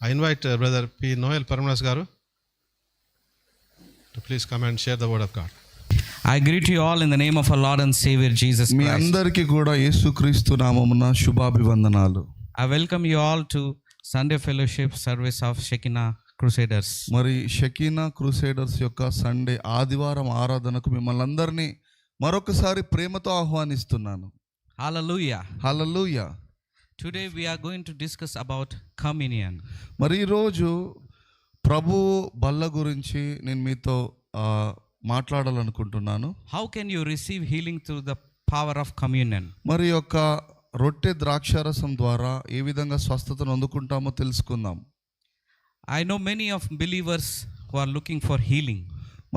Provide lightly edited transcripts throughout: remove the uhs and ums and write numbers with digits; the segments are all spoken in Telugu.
I invite Brother P. Noel Paramanas Garu to please come and share the word of God. I greet you all in the name of our Lord and Savior Jesus me Christ. అందరికీ కూడా యేసుక్రీస్తు నామమున శుభాభివందనాలు. I welcome you all to Sunday Fellowship service of Shekinah Crusaders. మరి షకీనా క్రూసేడర్స్ యొక్క సండే ఆదివారం ఆరాధనకు మిమ్మల్ని అందరినీ మరొకసారి ప్రేమతో ఆహ్వానిస్తున్నాను. Hallelujah. Hallelujah. Today we are going to discuss about communion. మరి ఈరోజు ప్రభు బల్ల గురించి నేను మీతో మాట్లాడాలనుకుంటున్నాను. How can you receive healing through the power of communion? మరి యొక్క రొట్టె ద్రాక్షారసం ద్వారా ఏ విధంగా స్వస్థతను అందుకుంటామో తెలుసుకుందాం. I know many of believers who are looking for healing.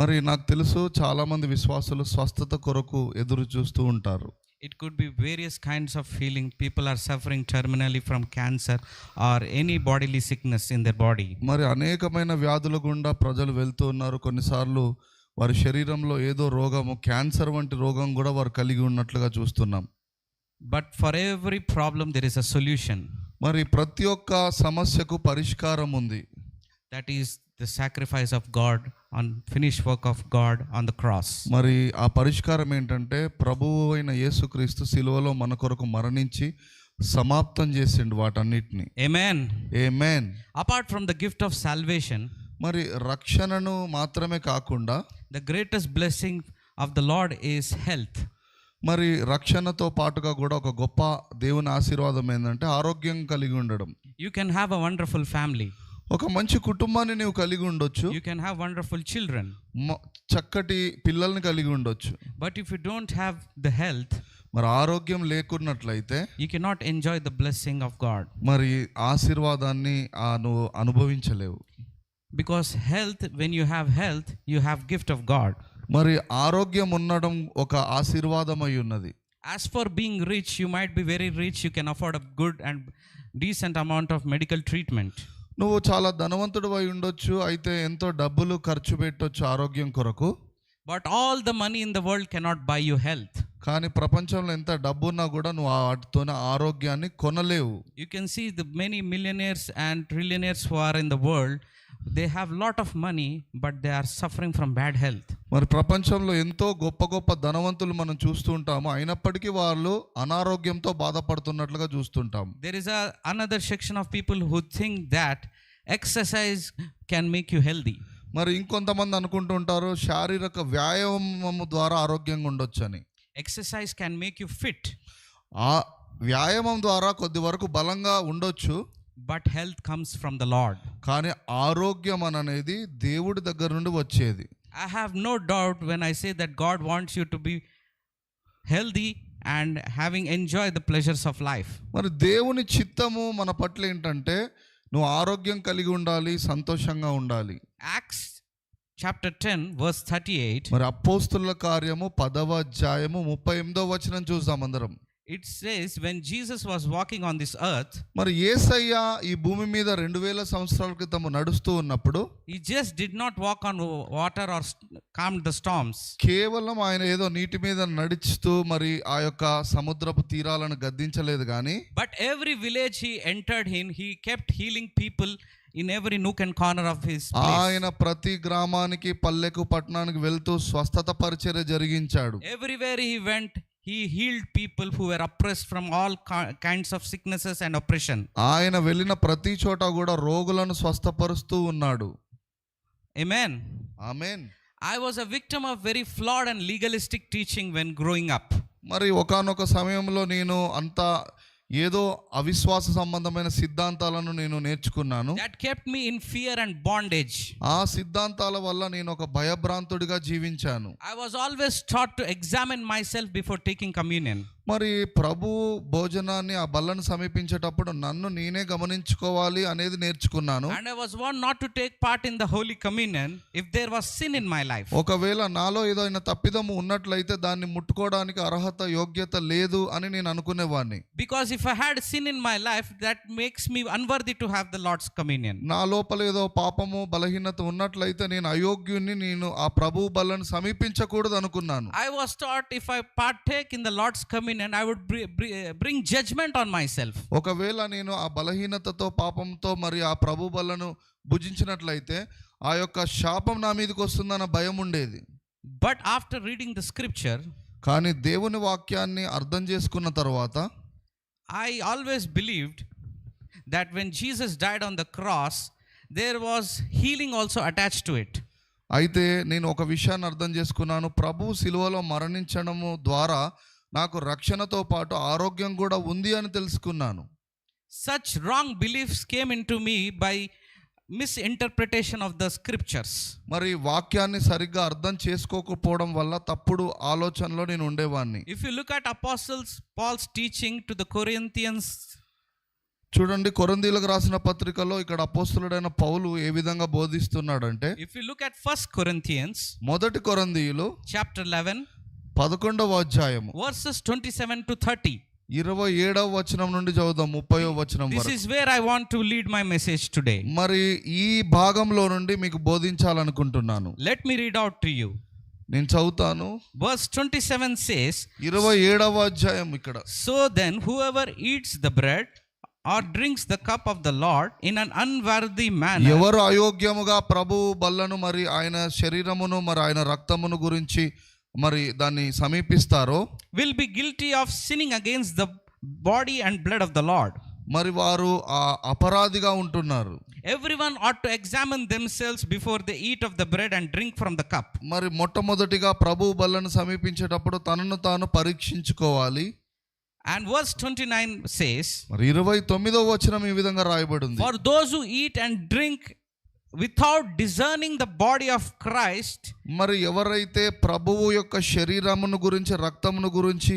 మరి నాకు తెలుసు చాలామంది విశ్వాసులు స్వస్థత కొరకు ఎదురు చూస్తూ ఉంటారు. It could be various kinds of healing. People are suffering terminally from cancer or any bodily sickness in their body. మరి అనేకమైన వ్యాధుల గుండా ప్రజలు వెళ్తూ ఉన్నారు. కొన్నిసార్లు వారి శరీరంలో ఏదో రోగము, క్యాన్సర్ వంటి రోగం కూడా వారు కలిగి ఉన్నట్లుగా చూస్తున్నాం. But for every problem there is a solution. మరి ప్రతి ఒక్క సమస్యకు పరిష్కారం ఉంది. That is the sacrifice of God on finished work of God on the cross. మరి ఆ పరిష్కారం ఏంటంటే ప్రభువు అయిన యేసుక్రీస్తు సిలువలో మన కొరకు మరణించి సమాప్తం చేసిండు వాటన్నిటిని. Amen. Amen. Apart from the gift of salvation, మరి రక్షణను మాత్రమే కాకుండా the greatest blessing of the Lord is health. మరి రక్షణతో పాటుగా కూడా ఒక గొప్ప దేవుని ఆశీర్వాదం ఏంటంటే ఆరోగ్యం కలిగి ఉండడం. You can have a wonderful family. ఒక మంచి కుటుంబాన్ని నీవు కలిగి ఉండొచ్చు. You can have wonderful children. చక్కటి పిల్లల్ని కలిగి ఉండొచ్చు. But if you don't have the health, మరి ఆరోగ్యం లేకున్నట్లయితే you cannot enjoy the blessing of God. మరి ఆశీర్వాదాన్ని నువ్వు అనుభవించలేవు. Because health, when you have gift of God. మరి ఆరోగ్యం ఉండడం ఒక ఆశీర్వాదం అయి ఉన్నది. As for being rich, you might be very rich. You can afford a good and decent amount of medical treatment. నువ్వు చాలా ధనవంతుడు అయి ఉండొచ్చు, అయితే ఎంతో డబ్బులు ఖర్చు పెట్టొచ్చు ఆరోగ్యం కొరకు. But all the money in the world cannot buy you health. కానీ ప్రపంచంలో ఎంత డబ్బు ఉన్నా కూడా నువ్వు వాటితోనే ఆరోగ్యాన్ని కొనలేవు. You can see the many millionaires and trillionaires who are in the world. They have lot of money, but they are suffering from bad health. మరి ప్రపంచంలో ఎంతో గొప్ప గొప్ప ధనవంతులు మనం చూస్తూ ఉంటాము, అయినప్పటికీ వాళ్ళు అనారోగ్యంతో బాధపడుతున్నట్లుగా చూస్తుంటాము. There is another section of people who think that exercise can make you healthy. మరి ఇంకొంతమంది అనుకుంటూ ఉంటారు శారీరక వ్యాయామం ద్వారా ఆరోగ్యంగా ఉండొచ్చు అని. Exercise can make you fit. ఆ వ్యాయామం ద్వారా కొద్ది వరకు బలంగా ఉండొచ్చు. But health comes from the Lord. కానీ ఆరోగ్యం అనేది దేవుడి దగ్గర నుండి వచ్చేది. I have no doubt when I say that God wants you to be healthy and having enjoyed the pleasures of life. మరి దేవుని చిత్తము మన పట్ల ఏంటంటే నువ్వు ఆరోగ్యం కలిగి ఉండాలి, సంతోషంగా ఉండాలి. Acts chapter 10 verse 38. మరి అపోస్తుల కార్యము 10వ అధ్యాయము 38వ వచనం చూద్దాం అందరం. It says when Jesus was walking on this earth, మరి యేసయ్య ఈ భూమి మీద 2000 సంవత్సరాల క్రితం నడుస్తూ ఉన్నప్పుడు he just did not walk on water or calm the storms. కేవలం ఆయన ఏదో నీటి మీద నడుస్తూ మరి ఆ యొక్క సముద్రపు తీరాలను గద్దించలేదు కానీ, But every village he entered in, he kept healing people in every nook and corner of his place. ఆయన ప్రతి గ్రామానికి, పల్లెకు, పట్టణానికి వెళ్తూ స్వస్థత పరిచర్య జరిగించాడు. Everywhere he went, he healed people who were oppressed from all kinds of sicknesses and oppression. ఆయన వెళ్ళిన ప్రతి చోట కూడా రోగులను స్వస్థపరుస్తూ ఉన్నాడు. Amen. Amen. I was a victim of very flawed and legalistic teaching when growing up. మరి ఒకానొక సమయంలో నేను అంత ఏదో అవిశ్వాస సంబంధమైన సిద్ధాంతాలను నేను నేర్చుకున్నాను. That kept me in fear and bondage. ఆ సిద్ధాంతాల వల్ల నేను ఒక భయభ్రాంతుడిగా జీవించాను. I was always taught to examine myself before taking communion. మరి ప్రభు భోజనాన్ని ఆ బల్లను సమీపించేటప్పుడు నన్ను నేనే గమనించుకోవాలి అనేది నేర్చుకున్నాను. And I was warned not to take part in the Holy Communion if there was sin in my life. ఒకవేళ నాలో ఏదైనా తప్పిదము ఉన్నట్లయితే దాన్ని ముట్టుకోవడానికి అర్హత, యోగ్యత లేదు అని నేను అనుకునేవాడిని. Because if I had sin in my life, that makes me unworthy to have the Lord's Communion. నా లోపల ఏదో పాపము, బలహీనత ఉన్నట్లయితే నేను అయోగ్యుని, నేను ఆ ప్రభు బల్లను సమీపించకూడదు అనుకున్నాను. I was taught if I partake in the Lord's Communion, and I would bring judgment on myself. ఒకవేళ నేను ఆ బలహీనతతో పాపంతో మరి ఆ ప్రభు బలను భుజించినట్లయితే ఆ యొక్క శాపం నా మీదకి వస్తుందన్న భయం ఉండేది. But after reading the scripture, కానీ దేవుని వాక్యాన్ని అర్థం చేసుకున్న తర్వాత I always believed that when Jesus died on the cross, there was healing also attached to it. అయితే నేను ఒక విషయాన్ని అర్థం చేసుకున్నాను, ప్రభు శిలువలో మరణించడము ద్వారా నాకు రక్షణతో పాటు ఆరోగ్యం కూడా ఉంది అని తెలుసుకున్నాను. Such wrong beliefs came into me by misinterpretation of the scriptures. మరి వాక్యాన్ని సరిగ్గా అర్థం చేసుకోకపోవడం వల్ల తప్పుడు ఆలోచనలో నేను ఉండేవాడిని. If you look at Paul's teaching to the Corinthians, చూడండి, కొరింథీయులకు రాసిన పత్రికలో ఇక్కడ అపోస్తలుడైన పౌలు ఏ విధంగా బోధిస్తున్నాడంటే, if you look at 1 Corinthians మొదటి కొరింథీయులు chapter 11 11వ అధ్యాయము verses 27 to 30. 27వ వచనం నుండి చదువుదాం 30వ వచనం This వరకు. is where I want to lead my message today. మరి ఈ భాగంలో నుండి మీకు బోధించాలనుకుంటున్నాను. Let me read out to you. నేను చదువుతాను. Verse 27 says, 27వ అధ్యాయం ఇక్కడ. so then whoever eats the bread or drinks the cup of the Lord in an unworthy manner, ఎవరు అయోగ్యముగా ప్రభు బల్లను మరి ఆయన శరీరమును మరి ఆయన రక్తమును గురించి మరి దాన్ని సమీపిస్తారో will be guilty of sinning against the body and blood of the Lord. మరి వారు ఆ అపరాధిగా ఉంటున్నారు. Everyone ought to examine themselves before they eat of the bread and drink from the cup. మరి మొట్టమొదటిగా ప్రభు బల్లను సమీపించేటప్పుడు తనను తాను పరీక్షించుకోవాలి. And verse 29 says, మరి 29వ వచనం ఈ విధంగా రాయబడి ఉంది. for those who eat and drink without discerning the body of Christ, మరి ఎవరైతే ప్రభువు యొక్క శరీరమును గురించి రక్తమును గురించి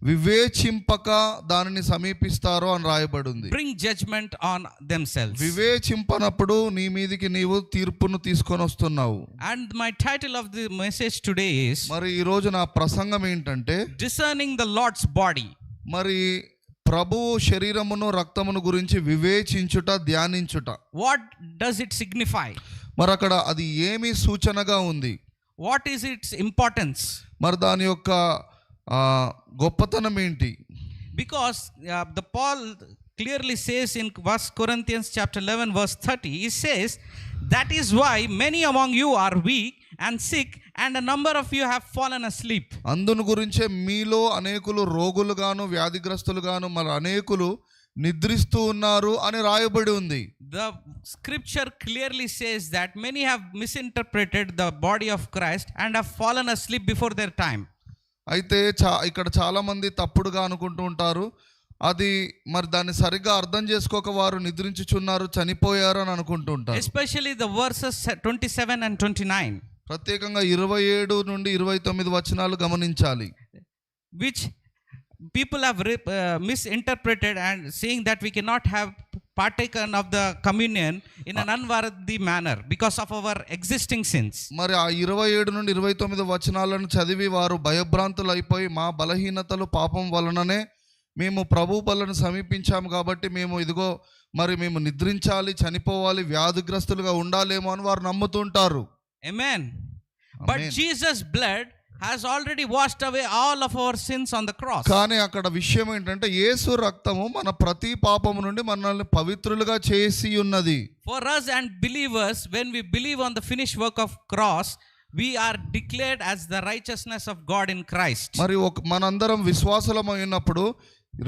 వివేచింపక దానిని సమీపిస్తారో అని రాయబడి ఉంది. bring judgment on themselves. వివేచింపనప్పుడు నీ మీదికి నీవు తీర్పును తీసుకొని వస్తున్నావు. And my title of the message today is, మరి ఈ రోజు నా ప్రసంగం ఏంటంటే, discerning the Lord's body. మరి ప్రభువు శరీరమును రక్తమును గురించి వివేచించుట, ధ్యానించుట. What does it signify? మరి అక్కడ అది ఏమి సూచనగా ఉంది? What is its importance? మరి దాని యొక్క గొప్పతనం ఏంటి? Because the Paul clearly says in 1 Corinthians chapter 11 verse 30, he says, that is why many among you are weak and sick and a number of you have fallen asleep. అందును గురించే మీలో అనేకులు రోగులుగాను వ్యాధిగ్రస్తులుగాను మరి అనేకులు నిద్రిస్తూ ఉన్నారు అని రాయబడి ఉంది. The scripture clearly says that many have misinterpreted the body of Christ and have fallen asleep before their time. అయితే ఇక్కడ చాలా మంది తప్పుడుగా అనుకుంటూ ఉంటారు, అది మరి దాన్ని సరిగ్గా అర్థం చేసుకోక వారు నిద్రించుచున్నారు, చనిపోయారు అని అనుకుంటూ ఉంటారు. Especially the verses 27 and 29. ప్రత్యేకంగా 27 నుండి 29 వచనాలు గమనించాలి. Which people have misinterpreted and saying that we cannot have partaken of the communion in an unworthy manner because of our existing sins. మరి ఆ 27 నుండి 29 వచనాలను చదివి వారు భయభ్రాంతులు అయిపోయి, మా బలహీనతలు పాపం వలననే మేము ప్రభు బలను సమీపించాము కాబట్టి మేము ఇదిగో మరి మేము నిద్రించాలి, చనిపోవాలి, వ్యాధిగ్రస్తులుగా ఉండాలేమో అని వారు నమ్ముతుంటారు. Amen. But Jesus' blood has already washed away all of our sins on the cross. కానీ అక్కడ విషయం ఏంటంటే యేసు రక్తము మన ప్రతి పాపము నుండి మనల్ని పవిత్రులుగా చేసి ఉన్నది. For us and believers, when we believe on the finished work of cross, we are declared as the righteousness of God in Christ. మరి మనందరం విశ్వాసులమైనప్పుడు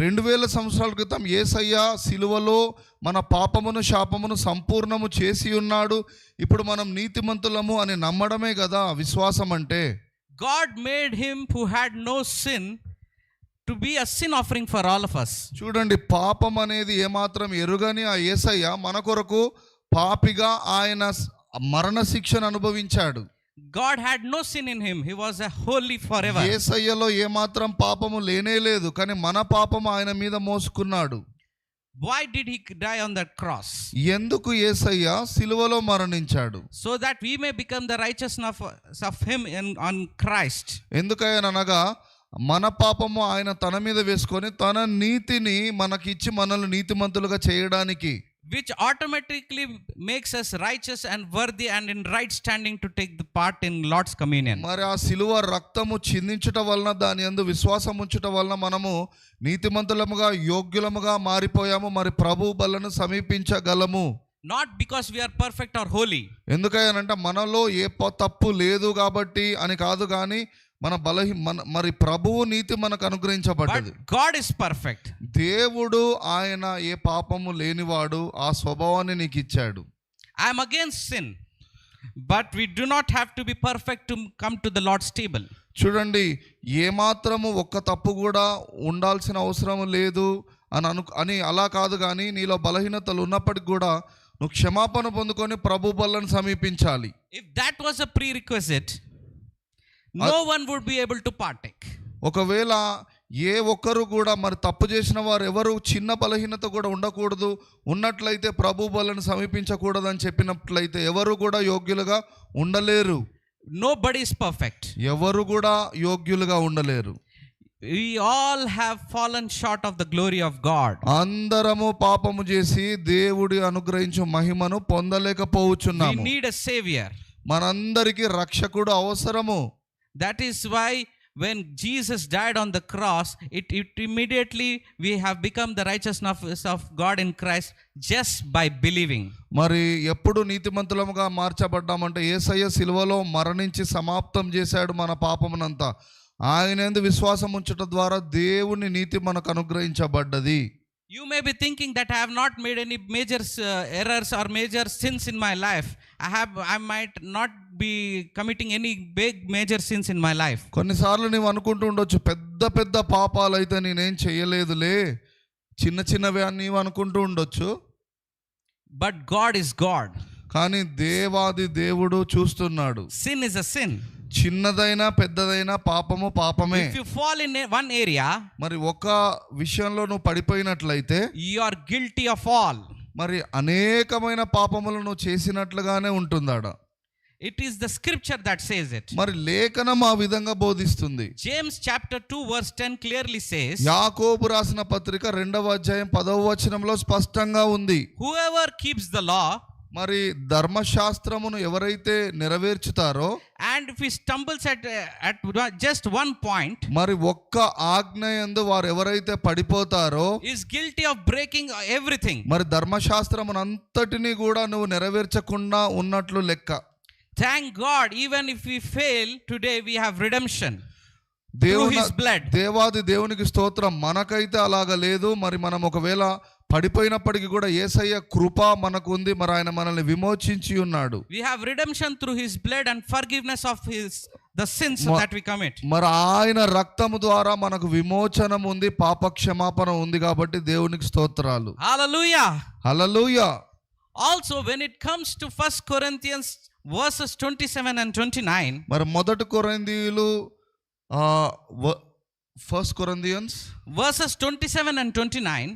2000 సంవత్సరాల క్రితం యేసయ్య సిలువలో మన పాపమును శాపమును సంపూర్ణము చేసి ఉన్నాడు, ఇప్పుడు మనం నీతిమంతులము అని నమ్మడమే కదా విశ్వాసం అంటే. God made him who had no sin to be a sin offering for all of us. చూడండి, పాపం అనేది ఏమాత్రం ఎరుగని ఆ యేసయ్య మన కొరకు పాపిగా ఆయన మరణ శిక్షను అనుభవించాడు. God had no sin in him. He was a holy forever. యేసయ్యలో ఏమాత్రం పాపము లేనే లేదు, కానీ మన పాపము ఆయన మీద మోసుకున్నాడు. Why did he die on that cross? ఎందుకు యేసయ్య సిలువలో మరణించాడు? So that we may become the righteousness of him on Christ. ఎందుకనగా మన పాపము ఆయన తన మీద వేసుకొని తన నీతిని మనకిచ్చి మనల్ని నీతిమంతులుగా చేయడానికి. which automatically makes us righteous and worthy and in right standing to take the part in Lord's communion. మరి ఆ సిలువ రక్తము చిందించుట వలన దాని యందు విశ్వాసం ఉంచుట వలన మనము నీతిమంతులముగా యోగ్యులముగా మారిపోయాము, మరి ప్రభు బలను సమీపించగలము. Not because we are perfect or holy. ఎందుకనంటే మనలో ఏ తప్పు లేదు కాబట్టి అని కాదు, కానీ మన మరి ప్రభువు నీతి మనకు అనుగ్రహించబడ్డది. But God is perfect. దేవుడు ఆయన ఏ పాపము లేనివాడు, ఆ స్వభావాన్ని నీకు ఇచ్చాడు. I am against sin, but we do not have to be perfect to come to the Lord's table. చూడండి, ఏమాత్రము ఒక్క తప్పు కూడా ఉండాల్సిన అవసరం లేదు అని అలా కాదు, కానీ నీలో బలహీనతలు ఉన్నప్పటికి కూడా నువ్వు క్షమాపణ పొందుకొని ప్రభు బలను సమీపించాలి. If that was a prerequisite, no one would be able to partake. ఒకవేళ ఏ ఒక్కరు కూడా మరి తప్పు చేసిన వారు ఎవరు చిన్న బలహీనత కూడా ఉండకూడదు, ఉన్నట్లయితే ప్రభు బలను సమీపించకూడదు అని చెప్పినట్లయితే ఎవరు కూడా యోగ్యులుగా ఉండలేరు. Nobody is perfect. ఎవరు కూడా యోగ్యులుగా ఉండలేరు. We all have fallen short of the glory of God. అందరము పాపము చేసి దేవుడి అనుగ్రహించు మహిమను We పొందలేకపోవచ్చున్నాము. need a savior. మనందరికీ రక్షకుడు అవసరము. That is why when Jesus died on the cross, it immediately we have become the righteousness of God in Christ just by believing. మరి ఎప్పుడు నీతిమంతులముగా మార్చబడ్డామంటే యేసయ్య సిలువలో మరణించి సమాప్తం చేశాడు మన పాపమునంతా. ఆయనందు విశ్వాసం ఉంచడం ద్వారా దేవుని నీతి మనకు అనుగ్రహించబడ్డది. You may be thinking that I have not made any major errors or major sins in my life. I might not be committing any big major sins in my life. కొన్నిసార్లు నీవు అనుకుంటూ ఉండొచ్చు, పెద్ద పెద్ద పాపాలు అయితే నేనేం చేయలేదులే, చిన్న చిన్నవి అని నీవు అనుకుంటూ ఉండొచ్చు. But God is God. కానీ దేవాది దేవుడు చూస్తున్నాడు. Sin is a sin. చిన్నదైనా పెద్దదైనా పాపము పాపమే. If you fall in one area, మరి ఒక విషయంలో నువ్వు పడిపోయినట్లయితే you are guilty of all. మరి అనేకమైన పాపములు నువ్వు చేసినట్లుగానే ఉంటుందాడ. It is the scripture that says it. మరి లేఖనం ఆ విధంగా బోధిస్తుంది. James chapter 2 verse 10 clearly says, యాకోబు రాసిన పత్రిక 2వ అధ్యాయం 10వ వచనంలో స్పష్టంగా ఉంది. whoever keeps the law, మరి ధర్మశాస్త్రమును ఎవరైతే నెరవేర్చుతారో, and if he stumbles at just one point, మరి ఒక్క ఆజ్ఞ యందు వారు ఎవరైతే పడిపోతారో, is guilty of breaking everything. మరి ధర్మశాస్త్రమును అంతటిని కూడా నువ్వు నెరవేర్చకుండా ఉన్నట్లు లెక్క. Thank God, even if we fail today, we have redemption through his blood. దేవాది దేవునికి స్తోత్రం. మనకైతే అలాగ లేదు. మరి మనం ఒకవేళ పడిపోయినప్పటికీ కూడా యేసయ్య కృప మనకు ఉంది. మరి ఆయన మనల్ని విమోచించి ఉన్నాడు. We have redemption through his blood and forgiveness of the sins that we commit. మరి ఆయన రక్తము ద్వారా మనకు విమోచనం ఉంది, పాప క్షమాపణ ఉంది. కాబట్టి దేవునికి స్తోత్రాలు. Hallelujah. Hallelujah. Also, when it comes to 1 Corinthians verses 27 and 29, మరి మొదటి కొరింథీయులు 1 Corinthians verses 27 and 29,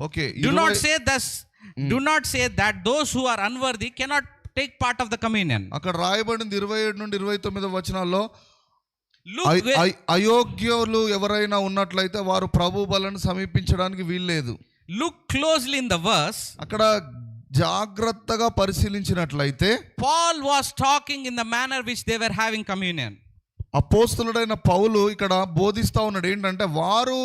okay, do not say that those who are unworthy cannot take part of the communion. అక్కడ రాయబడింది 27 నుండి 29 వచనాల్లో, Look అయోగ్యులు ఎవరైనా ఉన్నట్లయితే వారు ప్రభు బలను సమీపించడానికి వీల్లేదు. Look closely in the verse. అక్కడ జాగ్రత్తగా పరిశీలించినట్లయితే Paul was talking in the manner which they were having communion. అపోస్తలుడైన పౌలు ఇక్కడ బోధిస్తా ఉన్నాడు. ఏంటంటే వారు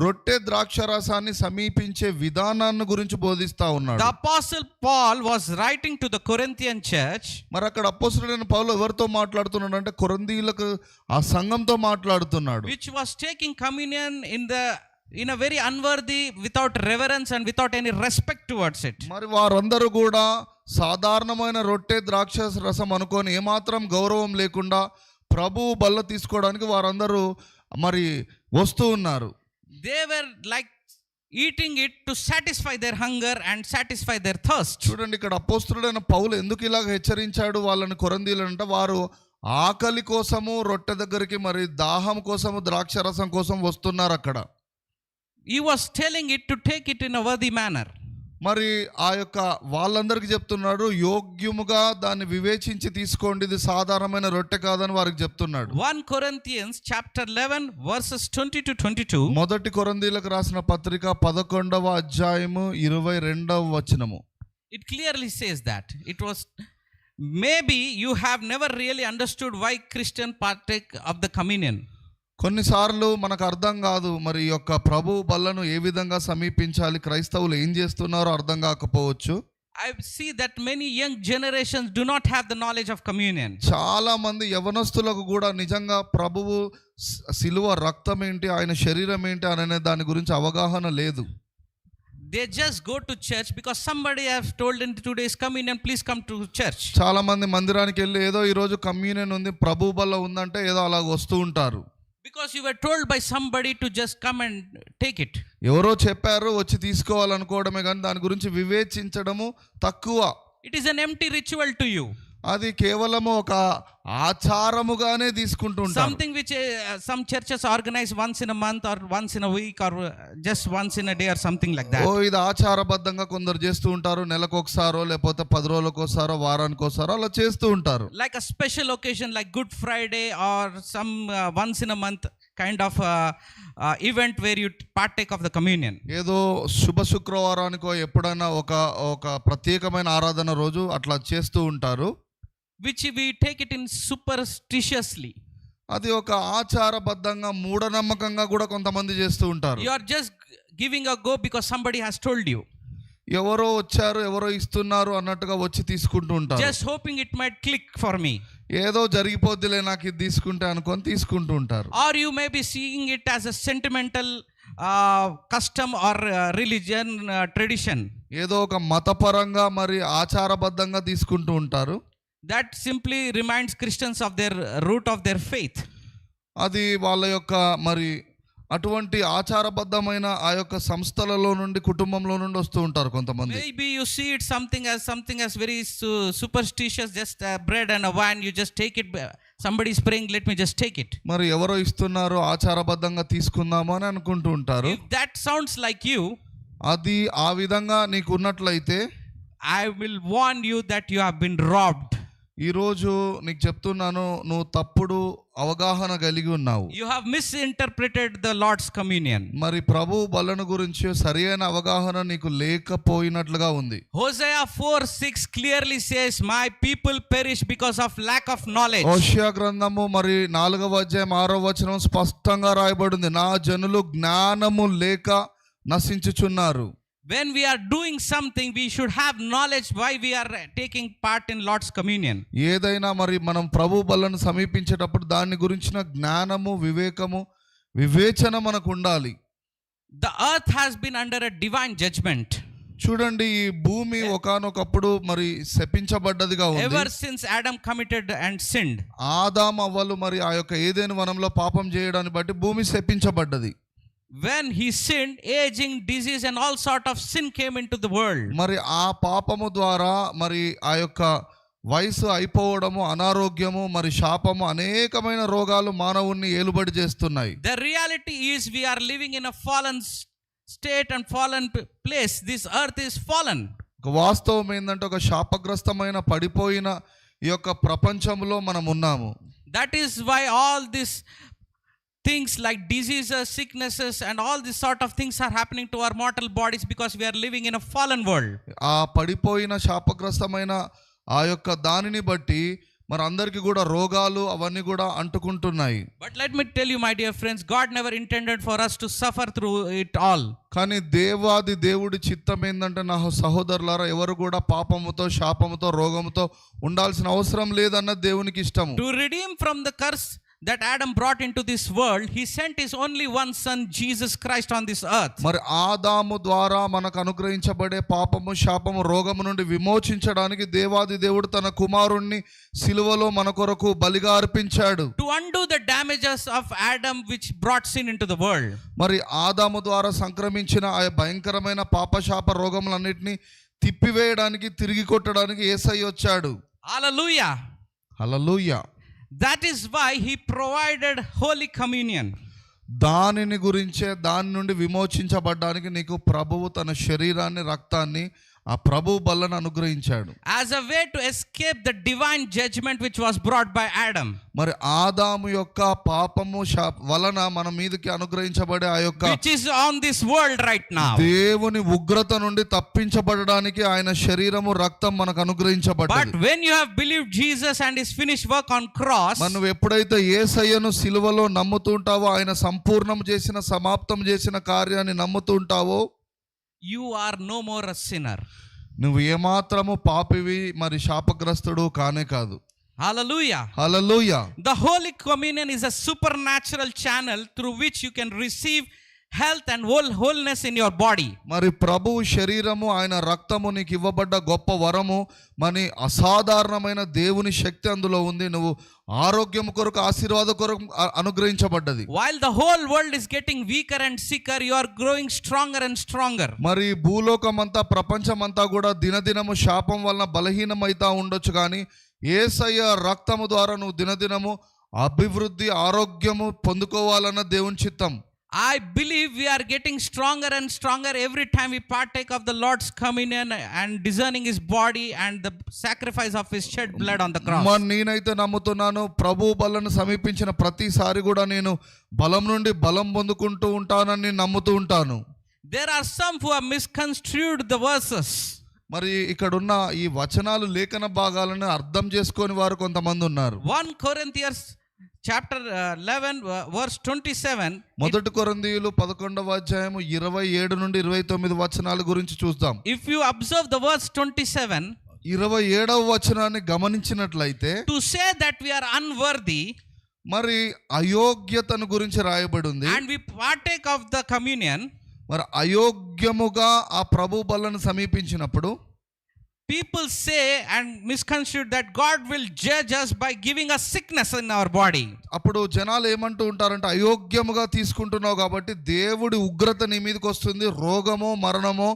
రొట్టె ద్రాక్షారసాన్ని సమీపించే విధానాన్ని గురించి బోధిస్తా ఉన్నాడు. The apostle Paul was writing to the Corinthian church. మరి అక్కడ అపోస్తలుడైన పౌలు ఎవరితో మాట్లాడుతున్నాడు అంటే కొరింథీయులకు, ఆ సంఘంతో మాట్లాడుతున్నాడు. Which was taking communion in a very unworthy, without reverence and without any respect towards it. మరి వారందరూ కూడా సాధారణమైన రొట్టె ద్రాక్ష రసం అనుకొని ఏమాత్రం గౌరవం లేకుండా ప్రభు బల్ల తీసుకోవడానికి వారందరూ మరి వస్తూ ఉన్నారు. They were like eating it to satisfy their hunger and satisfy their thirst. చూడండి, ఇక్కడ అపోస్తలుడైన పౌలు ఎందుకు ఇలాగ హెచ్చరించాడు వాళ్ళని కొరింథీయులను అంటే, వారు ఆకలి కోసము రొట్టె దగ్గరికి, మరి దాహం కోసము ద్రాక్ష రసం కోసం వస్తున్నారు. అక్కడ He was telling it to take it in a worthy manner. మరి ఆ యొక్క వాళ్ళందరికీ చెప్తున్నాడు, యోగ్యముగా దాన్ని వివేచించి తీసుకోండి, ఇది సాధారణమైన రొట్టె కాదని వారికి చెప్తున్నాడు. 1 Corinthians chapter 11 verses 20 to 22. మొదటి కొరింథీయులకు రాసిన పత్రిక 11వ అధ్యాయము 22వ వచనము. It clearly says that. It was, maybe you have never really understood why Christian partake of the communion. కొన్నిసార్లు మనకు అర్థం కాదు మరి ఈ యొక్క ప్రభు బల్లను ఏ విధంగా సమీపించాలి, క్రైస్తవులు ఏం చేస్తున్నారో అర్థం కాకపోవచ్చు. I see that many young generations do not have the knowledge of communion. చాలా మంది యవనస్తులకు కూడా నిజంగా ప్రభువు శిలువ రక్తం ఏంటి, ఆయన శరీరం ఏంటి అనే దాని గురించి అవగాహన లేదు. They just go to church because somebody has told in today's communion, please come to church. చాలా మంది మందిరానికి వెళ్ళి ఏదో ఈరోజు కమ్యూనియన్ ఉంది, ప్రభు బల్ల ఉందంటే ఏదో అలాగ వస్తూ ఉంటారు. Because you were told by somebody to just come and take it. ఎవరో చెప్పారు వచ్చి తీసుకోవాలనుకోవడమే కానీ దాని గురించి వివేచించడము తక్కువ. It is an empty ritual to you. అది కేవలము ఒక ఆచారముగానే తీసుకుంటూ ఉంటారు. Something which some churches organize once in a month or once in a week or just once in a day or something like that. ఇది ఆచారబద్ధంగా కొందరు చేస్తూ ఉంటారు, నెలకు ఒకసారో లేకపోతే 10 రోజులకు ఒకసారో వారానికి ఒకసారో అలా చేస్తూ ఉంటారు. Like a special occasion like Good Friday or some once in a month kind of event where you partake of the communion. ఏదో శుభ శుక్రవారానికో ఎప్పుడైనా ఒక ప్రత్యేకమైన ఆరాధన రోజు అట్లా చేస్తూ ఉంటారు. Which we take it in superstitiously. అది ఒక ఆచారబద్ధంగా మూఢనమ్మకంగా కూడా కొంతమంది చేస్తూ ఉంటారు. You are just giving a go because somebody has told you. ఎవరో వచ్చారు, ఎవరో ఇస్తున్నారు అన్నట్టుగా వచ్చి తీసుకుంటూ ఉంటారు. Just hoping it might click for me. ఏదో జరిగిపోద్దిలే నాకు ఇది తీసుకుంటే అనుకొని తీసుకుంటూ ఉంటారు. Or you may be seeing it as a sentimental custom or religion tradition. ఏదో ఒక మతపరంగా మరి ఆచారబద్ధంగా తీసుకుంటూ ఉంటారు. That simply reminds Christians of their root of their faith. అది వాళ్ళ యొక్క మరి అటువంటి ఆచారబద్ధమైన ఆ యొక్క సంస్థలలో నుండి కుటుంబంలో నుండి వస్తూ ఉంటారు కొంతమంది. Maybe you see it something as very superstitious, just bread and a wine, you just take it, somebody is praying, let me just take it. మరి ఎవరో ఇస్తున్నారు ఆచారబద్ధంగా తీసుకుందాము అని అనుకుంటూ ఉంటారు. If that sounds like you, అది ఆ విధంగా నీకు ఉన్నట్లయితే I will warn you that you have been robbed. ఈరోజు నీకు చెప్తున్నాను, నువ్వు తప్పుడు అవగాహన కలిగి ఉన్నావు. You have misinterpreted the Lord's communion. మరి ప్రభు బలను గురించి సరైన అవగాహన నీకు లేకపోయినట్లుగా ఉంది. Hosea 4:6 clearly says, my people perish because of lack of knowledge. హోషేయ గ్రంథము మరి 4వ అధ్యాయం 6వ వచనం స్పష్టంగా రాయబడింది, నా జనులు జ్ఞానము లేక నశించుచున్నారు. When we are doing something, we should have knowledge why we are taking part in Lord's communion. ఏదైనా మరి మనం ప్రభు బలను సమీపించేటప్పుడు దాని గురించిన జ్ఞానము, వివేచన మనకు ఉండాలి. The earth has been under a divine judgment. చూడండి, ఈ భూమి ఒకానొకప్పుడు మరి శపించబడ్డదిగా ఉంది. Ever since Adam committed and sinned. ఆదాము అవ్వలు మరి ఆ యొక్క ఏదెను వనంలో పాపం చేయడాన్ని బట్టి భూమి శపించబడ్డది. When he sinned, aging, disease and all sort of sin came into the world. మరి ఆ పాపము ద్వారా మరి ఆ యొక్క వయసు అయిపోవడము, అనారోగ్యము, మరి శాపము, అనేకమైన రోగాలు మానవుణ్ణి ఏలుబడి చేస్తున్నాయి. The reality is we are living in a fallen state and fallen place. This earth is fallen. వాస్తవం ఏంటంటే ఒక శాపగ్రస్తమైన పడిపోయిన ఈ యొక్క ప్రపంచంలో మనం ఉన్నాము. That is why all this things like diseases, sicknesses and all these sort of things are happening to our mortal bodies because we are living in a fallen world. ఆ పడిపోయిన శాపగ్రస్తమైన ఆ యొక్క దానిని బట్టి మరి అందరికీ కూడా రోగాలు అవన్నీ కూడా అంటుకుంటున్నాయి. But let me tell you, my dear friends, God never intended for us to suffer through it all. కానీ దేవాది దేవుడి చిత్తం ఏంటంటే నా సహోదరులారా, ఎవరు కూడా పాపముతో, శాపముతో, రోగముతో ఉండాల్సిన అవసరం లేదన్న దేవునికి ఇష్టము. To redeem from the curse that Adam brought into this world, he sent his only one son, Jesus Christ, on this earth. మరి ఆదాము ద్వారా మనకు అనుగ్రహించబడే పాపము, శాపము, రోగము నుండి విమోచించడానికి దేవాది దేవుడు తన కుమారుణ్ణి సిలువలో మన కొరకు బలిగా అర్పించాడు. To undo the damages of Adam which brought sin into the world. మరి ఆదాము ద్వారా సంక్రమించిన ఆ భయంకరమైన పాప, శాప, రోగములన్నిటిని తిప్పివేయడానికి, తిరిగి కొట్టడానికి యేసయ్య వచ్చాడు. Hallelujah. Hallelujah. That is why he provided holy communion. దానిని గురించే, దాని నుండి విమోచించబడ్డానికి నీకు ప్రభువు తన శరీరాన్ని, రక్తాన్ని ఆ ప్రభు బల్లను అనుగ్రహించాడు. as a way to escape the divine judgment which was brought by Adam, మరి ఆదాము యొక్క పాపము వలన మన మీదకి అనుగ్రహించబడే ఆ యొక్క which is on this world right now. దేవుని ఉగ్రత నుండి తప్పించబడడానికి ఆయన శరీరము రక్తం మనకు But అనుగ్రహించబడ్డది. when you have believed Jesus and his finished work on cross, మనం ఎప్పుడైతే యేసయ్యను సిలువలో నమ్ముతూ ఉంటావో, ఆయన సంపూర్ణం చేసిన సమాప్తం చేసిన కార్యాన్ని నమ్ముతూ ఉంటావో, you are no more a sinner. నువ్వు ఏమాత్రము పాపివి, మరి శాపగ్రస్తుడు కానే కాదు. Hallelujah. Hallelujah. The Holy Communion is a supernatural channel through which you can receive health and wholeness in your body. మరి ప్రభు శరీరము, ఆయన రక్తము నీకు ఇవ్వబడ్డ గొప్ప వరము. మరి అసాధారణమైన దేవుని శక్తి అందులో ఉంది. నువ్వు ఆరోగ్యం కొరకు, ఆశీర్వాద కొరకు అనుగ్రహించబడ్డది. While the whole world is getting weaker and sicker, you are growing stronger and stronger. మరి భూలోకమంతా, ప్రపంచమంతా కూడా దినదినము శాపం వలన బలహీనమైతా ఉండొచ్చు, కానీ యేసయ్య రక్తము ద్వారా నువ్వు దినదినము అభివృద్ధి, ఆరోగ్యము పొందుకోవాలన్న దేవుని చిత్తం. I believe we are getting stronger and stronger every time we partake of the Lord's communion and discerning his body and the sacrifice of his shed blood on the cross. నేనైతే నమ్ముతున్నాను, ప్రభు బలను సమీపించిన ప్రతిసారి కూడా నేను బలం నుండి బలం పొందుకుంటూ ఉంటానని నమ్ముతూ ఉంటాను. There are some who have misconstrued the verses. మరి ఇక్కడున్న ఈ వచనాలు, లేఖన భాగాలను అర్థం చేసుకొని వారు కొంతమంది ఉన్నారు. 1 Corinthians chapter 11 verse 27. మొదటి కొరింథీయులు 11వ అధ్యాయము 27 నుండి 29 వచనాల గురించి చూద్దాం. If you observe the verse 27, 27వ వచనాన్ని గమనించినట్లయితే, to say that we are unworthy మరి అయోగ్యతను గురించి రాయబడి ఉంది. and we partake of the communion, మరి అయోగ్యముగా ఆ ప్రభు బలను సమీపించినప్పుడు people say and misconstrue that God will judge us by giving us sickness in our body. అప్పుడు జనాలు ఏమంటూ ఉంటారంటే, అయోగ్యముగా తీసుకుంటున్నావు కాబట్టి దేవుడి ఉగ్రత నీ మీదకి వస్తుంది, రోగమో మరణమో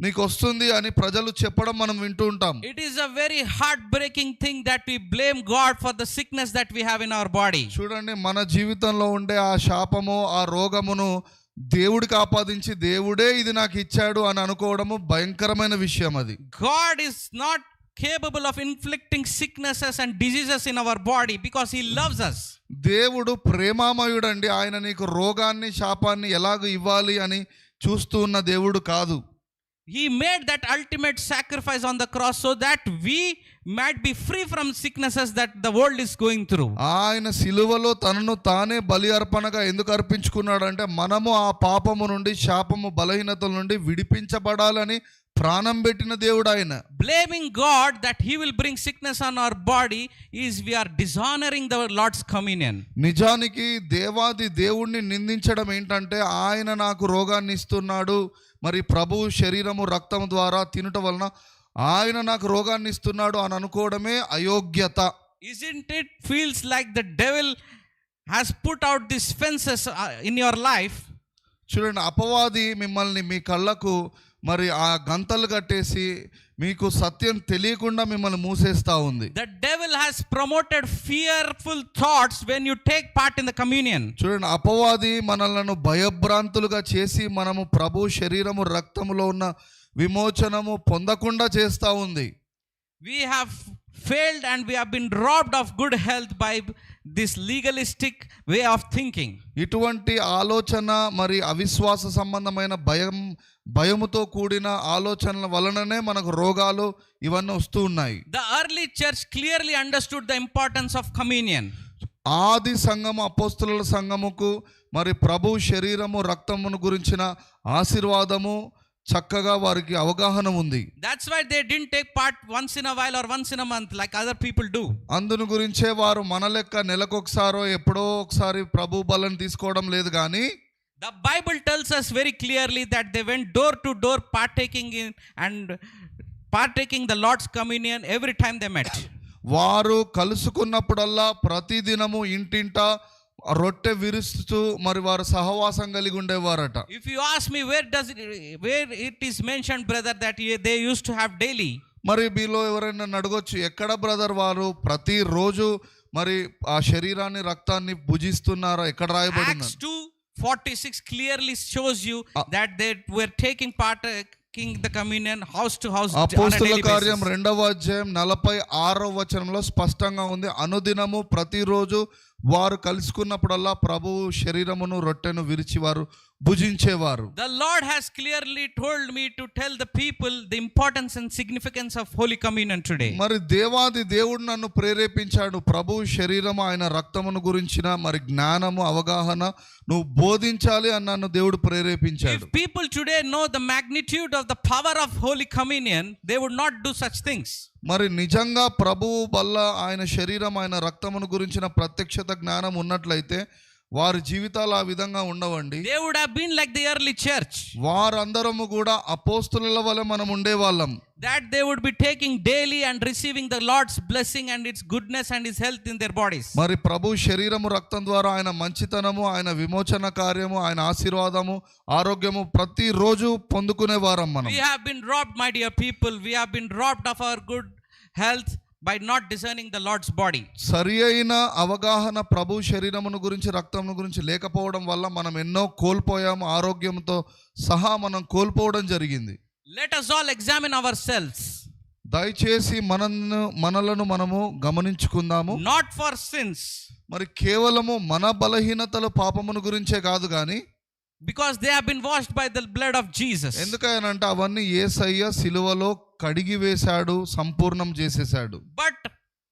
నీకు వస్తుంది అని ప్రజలు చెప్పడం మనం వింటూ ఉంటాం. It is a very heartbreaking thing that we blame God for the sickness that we have in our body. చూడండి, మన జీవితంలో ఉండే ఆ శాపము, ఆ రోగమును దేవుడికి ఆపాదించి దేవుడే ఇది నాకు ఇచ్చాడు అని అనుకోవడము భయంకరమైన విషయం. అది God is not capable of inflicting sicknesses and diseases in our body because he loves us. దేవుడు ప్రేమామయుడండి. ఆయన నీకు రోగాన్ని, శాపాన్ని ఎలాగ ఇవ్వాలి అని చూస్తూ ఉన్న దేవుడు కాదు. He made that ultimate sacrifice on the cross so that we might be free from sicknesses that the world is going through. ఆయన సిలువలో తనను తానే బలి అర్పణగా ఎందుకు అర్పించుకున్నాడంటే, మనము ఆ పాపము నుండి, శాపము, బలహీనతల నుండి విడిపించబడాలని ప్రాణం పెట్టిన దేవుడు ఆయన. Blaming God that he will bring sickness on our body is we are dishonoring the Lord's communion. నిజానికి దేవాది దేవుణ్ణి నిందించడం ఏంటంటే, ఆయన నాకు రోగాన్ని ఇస్తున్నాడు, మరి ప్రభు శరీరము రక్తము ద్వారా తినుట వలన ఆయన నాకు రోగాన్ని ఇస్తున్నాడు అని అనుకోవడమే అయోగ్యత. Isn't it feels like the devil has put out these fences in your life? చూడండి, అపవాది మిమ్మల్ని మీ కళ్ళకు మరి ఆ గంతలు కట్టేసి మీకు సత్యం తెలియకుండా మిమ్మల్ని మూసేస్తా ఉంది. The devil has promoted fearful thoughts when you take part in the communion. చూడండి, అపవాది మనలను భయభ్రాంతులుగా చేసి మనము ప్రభు శరీరము రక్తములో ఉన్న విమోచనము పొందకుండా చేస్తా ఉంది. We have failed and we have been robbed of good health by this legalistic way of thinking. ఇటువంటి ఆలోచన, మరి అవిశ్వాస సంబంధమైన భయముతో కూడిన ఆలోచనల వలననే మనకు రోగాలు ఇవన్నీ వస్తూ ఉన్నాయి. The early church clearly understood the importance of communion. ఆది సంఘము, అపోస్తలుల సంఘముకు మరి ప్రభు శరీరము రక్తమును గురించిన ఆశీర్వాదము చక్కగా వారికి అవగాహన ఉంది. That's why they didn't take part once in a while or once in a month like other people do. అందును గురించే వారు మన లెక్క నెలకొకసారో ఎప్పుడో ఒకసారి ప్రభు బలం తీసుకోవడం లేదు. కానీ the Bible tells us very clearly that they went door to door partaking in and partaking the Lord's communion every time they met. వారు కలుసుకున్నప్పుడల్లా ప్రతిదినము ఇంటింట రొట్టె విరుస్తూ మరి వారు సహవాసం కలిగి ఉండేవారట. If you ask me where it is mentioned, brother, that they used to have daily, మరి మీలో ఎవరైనా అడగొచ్చు, ఎక్కడ బ్రదర్ వారు ప్రతిరోజు మరి ఆ శరీరాన్ని రక్తాన్ని భుజిస్తున్నారా, ఎక్కడ రాయబడి Acts 2:46 clearly shows you that they were taking part taking the communion house to house on a అపోస్తుల daily కార్యం basis. 2వ అధ్యాయం 46వ వచనంలో స్పష్టంగా ఉంది, అనుదినము ప్రతిరోజు వారు కలుసుకున్నప్పుడల్లా ప్రభువు శరీరమును రొట్టెను విరిచి వారు భుజించేవారు. The Lord has clearly told me to tell the people the importance and significance of Holy Communion today. మరి దేవాది దేవుడు నన్ను ప్రేరేపించాడు, ప్రభువు శరీరము ఆయన రక్తమును గురించిన మరి జ్ఞానము అవగాహన నువ్వు బోధించాలి అని నన్ను దేవుడు ప్రేరేపించాడు. If people today know the magnitude of the power of Holy Communion, they would not do such things. మరి నిజంగా ప్రభువు వల్ల ఆయన శరీరం ఆయన రక్తమును గురించిన ప్రత్యక్షత జ్ఞానం ఉన్నట్లయితే వారి జీవితాలు ఆ విధంగా ఉండవండి. They would have been like the early church. వారందరము కూడా అపోస్తుల వలె మనం ఉండేవాళ్ళం. That they would be taking daily and receiving the Lord's blessing and its goodness and his health in their bodies. మరి ప్రభు శరీరము రక్తం ద్వారా ఆయన మంచితనము, ఆయన విమోచన కార్యము, ఆయన ఆశీర్వాదము, ఆరోగ్యము ప్రతిరోజు పొందుకునే వారం మనం. We have been robbed, my dear people. We have been robbed of our good health by not discerning the Lord's body. సరి అయిన అవగాహన ప్రభు శరీరమును గురించి రక్తమును గురించి లేకపోవడం వల్ల మనం ఎన్నో కోల్పోయాము. ఆరోగ్యంతో సహా మనం కోల్పోవడం జరిగింది. Let us all examine ourselves. దయచేసి మనలను మనము గమనించుకుందాము. Not for sins, మరి కేవలము మన బలహీనతలు పాపమును గురించే కాదు కానీ, because they have been washed by the blood of Jesus. ఎందుకనంటే అవన్నీ యేసయ్య సిలువలో కడిగి వేశాడు, సంపూర్ణం చేసేశాడు. But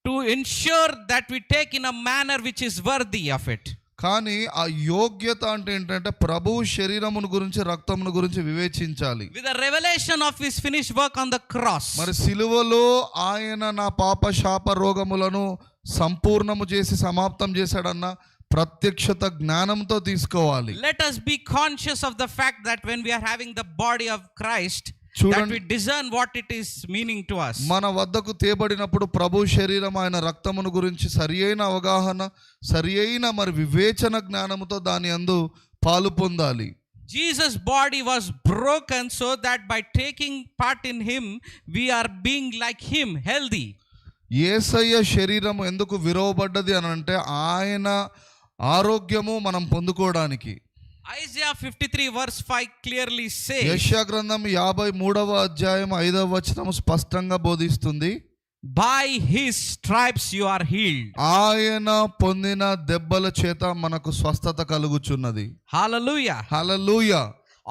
to ensure that we take in a manner which is worthy of it. కానీ ఆ యోగ్యత అంటే ఏంటంటే ప్రభువు శరీరమును గురించి రక్తమును గురించి వివేచించాలి. With the revelation of his finished work on the cross. మరి సిలువలో ఆయన నా పాప శాప రోగములను సంపూర్ణము చేసి సమాప్తం చేశాడన్న ప్రత్యక్షత జ్ఞానంతో తీసుకోవాలి. Let us be conscious of the fact that when we are having the body of Christ, that చూడండి, we discern what it is meaning to us. మన వద్దకు తేబడినప్పుడు ప్రభు శరీరం ఆయన రక్తమును గురించి సరి అయిన అవగాహన, సరి అయిన మరి వివేచన జ్ఞానముతో దాని యందు పాలు పొందాలి. Jesus' body was broken so that by taking part in him, we are being like him, healthy. యేసయ్య శరీరం ఎందుకు విరవబడ్డది అని అంటే ఆయన ఆరోగ్యము మనం పొందుకోవడానికి. Isaiah 53 verse 5 clearly says, యెషయా గ్రంథం 53వ అధ్యాయం 5వ వచనం స్పష్టంగా బోధిస్తుంది, by his stripes you are healed. ఆయన పొందిన దెబ్బల చేత మనకు స్వస్థత కలుగుచున్నది. Hallelujah. Hallelujah.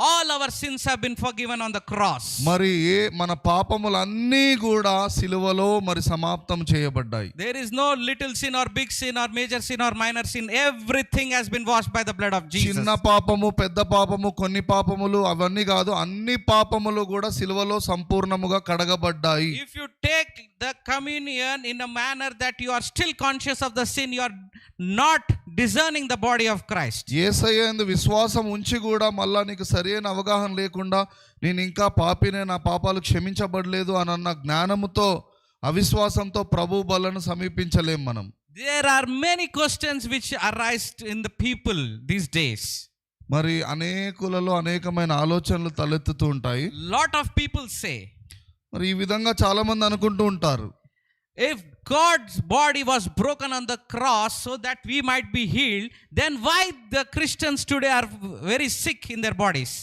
All our sins have been forgiven on the cross. మరి మన పాపములన్నీ కూడా సిలువలో మరి సమాప్తం చేయబడ్డాయి. There is no little sin or big sin or major sin or minor sin. Everything has been washed by the blood of Jesus. చిన్న పాపము, పెద్ద పాపము, కొన్ని పాపములు అవన్నీ కాదు, అన్ని పాపములు కూడా సిలువలో సంపూర్ణముగా కడగబడ్డాయి. If you take the communion in a manner that you are still conscious of the sin, you are not discerning the body of Christ. యేసయ్య యందు విశ్వాసం ఉంచి కూడా మళ్ళా నీకు సరైన అవగాహన లేకుండా నేను ఇంకా పాపినే, నా పాపాలు క్షమించబడలేదు అన్న జ్ఞానముతో అవిశ్వాసంతో ప్రభు బలను సమీపించలేం మనం. There are many questions which arise in the people these days. మరి అనేకులలో అనేకమైన ఆలోచనలు తలెత్తుతూ ఉంటాయి. Lot of people say, మరి ఈ విధంగా చాలా మంది అనుకుంటూ ఉంటారు, if God's body was broken on the cross so that we might be healed, then why the Christians today are very sick in their bodies?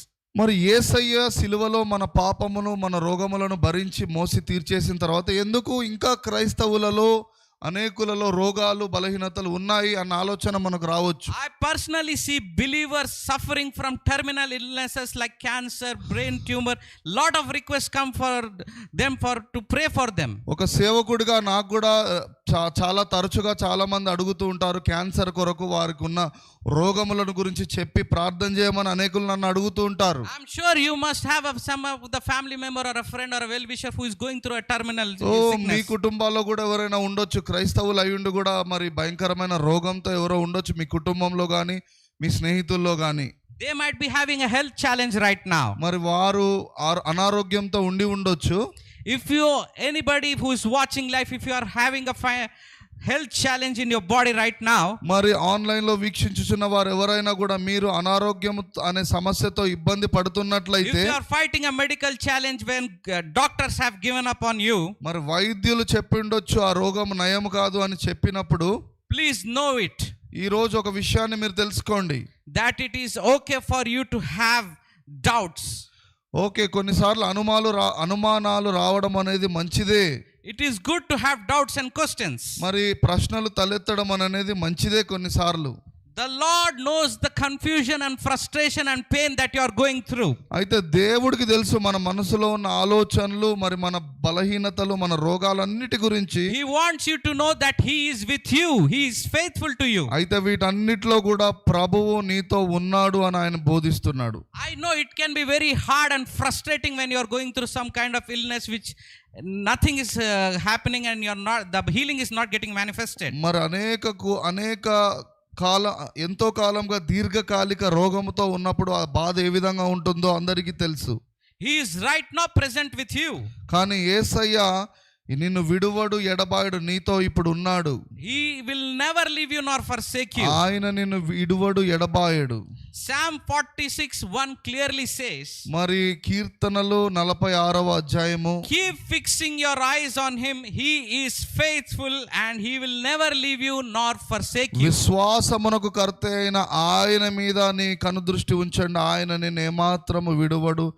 మరి యేసయ్య సిలువలో మన పాపమును మన రోగములను భరించి మోసి తీర్చేసిన తర్వాత ఎందుకు ఇంకా క్రైస్తవులలో అనేకులలో రోగాలు బలహీనతలు ఉన్నాయి అన్న ఆలోచన మనకు రావచ్చు. I personally see believers suffering from terminal illnesses like cancer, brain tumor. Lot of requests come for them to pray for them. ఒక సేవకుడిగా నాకు కూడా చాలా తరచుగా చాలా మంది అడుగుతూ ఉంటారు, క్యాన్సర్ కొరకు వారికి ఉన్న రోగములను గురించి చెప్పి ప్రార్థన చేయమని అనేకులు నన్ను అడుగుతూ ఉంటారు. I'm sure you must have some of the family member or a friend or a well-wisher who is going through a terminal me sickness. కుటుంబాల్లో కూడా ఎవరైనా ఉండొచ్చు, క్రైస్తవులు అయ్యుండి కూడా మరి భయంకరమైన రోగంతో ఎవరో ఉండొచ్చు మీ కుటుంబంలో కానీ మీ స్నేహితుల్లో కానీ. They might be having a health challenge right now. మరి వారు అనారోగ్యంతో ఉండి ఉండొచ్చు. If you, anybody who is watching live, if you are having a health challenge in your body right now, మరి ఆన్లైన్ లో వీక్షించుచున్న వారు ఎవరైనా కూడా మీరు అనారోగ్యం అనే సమస్యతో ఇబ్బంది if పడుతున్నట్లయితే, you are fighting a medical challenge when doctors have given up on you, మరి వైద్యులు చెప్పిండొచ్చు ఆ రోగం నయం కాదు అని చెప్పినప్పుడు, please know it, ఈ రోజు ఒక విషయాన్ని మీరు తెలుసుకోండి, that it is okay for you to have doubts. Okay, కొన్నిసార్లు అనుమానాలు రావడం అనేది మంచిదే. It is good to have doubts and questions. మరి ప్రశ్నలు తలెత్తడం అనేది మంచిదే కొన్నిసార్లు. The Lord knows the confusion and frustration and pain that you are going through. అయితే దేవుడికి తెలుసు మన మనసులో ఉన్న ఆలోచనలు, మరి మన బలహీనతలు, మన రోగాలన్నిటి గురించి. He wants you to know that He is with you. He is faithful to you. అయితే వీటన్నిటిలో కూడా ప్రభువు నీతో ఉన్నాడు అని ఆయన బోధిస్తున్నాడు. I know it can be very hard and frustrating when you are going through some kind of illness which nothing is happening and the healing is not getting manifested. మరి అనేక ఎంతో కాలంగా దీర్ఘకాలిక రోగంతో ఉన్నప్పుడు ఆ బాధ ఏ విధంగా ఉంటుందో అందరికీ తెలుసు. He is right now present with you. కానీ యేసయ్య నిన్ను విడువడు, ఎడబాయడు, నీతో ఇప్పుడు ఉన్నాడు. He will never leave you nor forsake you. ఆయన నిన్ను విడువడు, ఎడబాయడు. Psalm 46:1 clearly says, మరి కీర్తనలు 46వ అధ్యాయము, keep fixing your eyes on him, he is faithful and he will never leave you nor forsake you. విశ్వాసమునకు కర్త అయిన ఆయన మీద నీ కనుదృష్టి ఉంచండి, ఆయన నిన్ను ఏమాత్రము విడువడు,